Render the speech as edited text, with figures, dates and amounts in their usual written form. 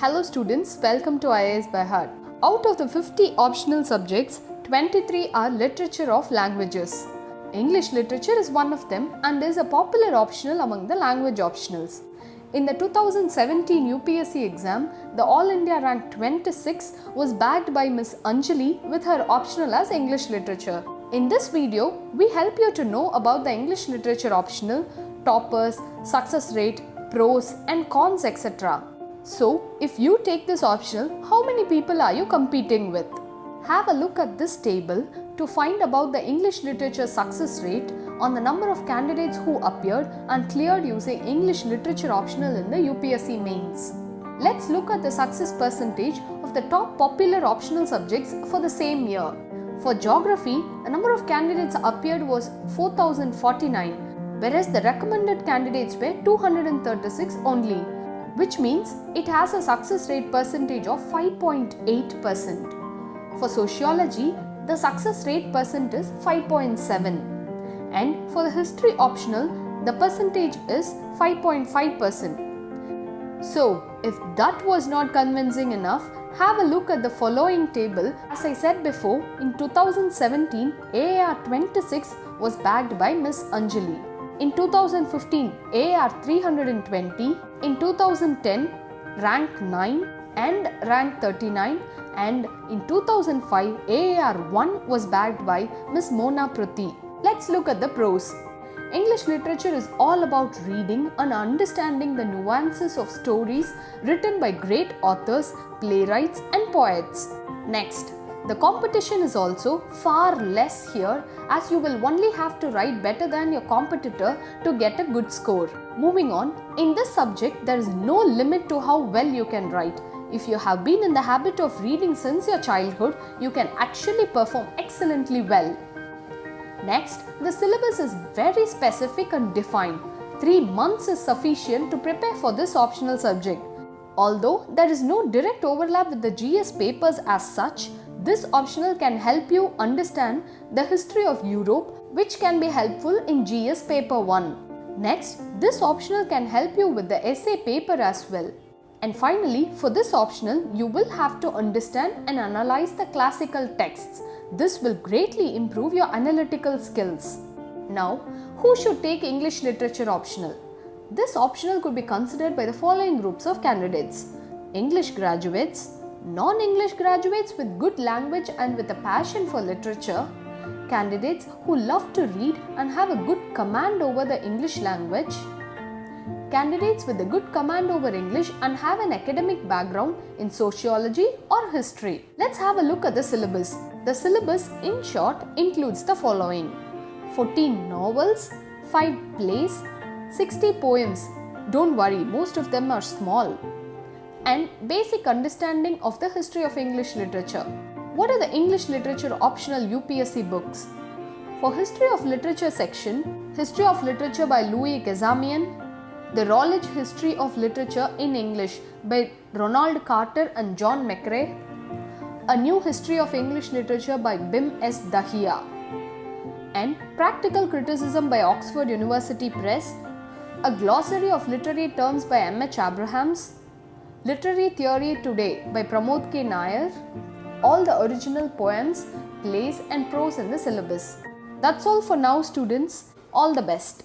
Hello students, welcome to IAS by Heart. Out of the 50 optional subjects, 23 are literature of languages. English literature is one of them and is a popular optional among the language optionals. In the 2017 UPSC exam, the All India rank 26 was bagged by Miss Anjali with her optional as English literature. In this video, we help you to know about the English literature optional, toppers, success rate, pros and cons, etc. So, if you take this optional, how many people are you competing with? Have a look at this table to find about the English literature success rate on the number of candidates who appeared and cleared using English literature optional in the UPSC mains. Let's look at the success percentage of the top popular optional subjects for the same year. For geography, the number of candidates appeared was 4049, whereas the recommended candidates were 236 only, which means it has a success rate percentage of 5.8%. For sociology, the success rate percent is 5.7, and for the history optional, the percentage is 5.5%. So, if that was not convincing enough, have a look at the following table. As I said before, in 2017, AAR 26 was bagged by Miss Anjali. In 2015, AAR 320, in 2010, rank 9 and rank 39, and in 2005, AAR 1 was bagged by Miss Mona Pruthi. Let's look at the pros. English literature is all about reading and understanding the nuances of stories written by great authors, playwrights and poets. Next, the competition is also far less here, as you will only have to write better than your competitor to get a good score. Moving on, in this subject there is no limit to how well you can write. If you have been in the habit of reading since your childhood, you can actually perform excellently well. Next, the syllabus is very specific and defined. 3 months is sufficient to prepare for this optional subject. Although there is no direct overlap with the GS papers as such, this optional can help you understand the history of Europe, which can be helpful in GS paper 1. Next, this optional can help you with the essay paper as well. And finally, for this optional, you will have to understand and analyze the classical texts. This will greatly improve your analytical skills. Now, who should take English literature optional? This optional could be considered by the following groups of candidates: English graduates, non-English graduates with good language and with a passion for literature, candidates who love to read and have a good command over the English language, candidates with a good command over English and have an academic background in sociology or history. Let's have a look at the syllabus. The syllabus, in short, includes the following: 14 novels, 5 plays, 60 poems. Don't worry, most of them are small. And basic understanding of the history of English literature. What are the English literature optional UPSC books? For History of Literature section, History of Literature by Louis Gazamian, The Routledge History of Literature in English by Ronald Carter and John McRae, A New History of English Literature by Bim S. Dahiya, and Practical Criticism by Oxford University Press, A Glossary of Literary Terms by M.H. Abrahams, Literary Theory Today by Pramod K. Nair, all the original poems, plays and prose in the syllabus. That's all for now, students. All the best.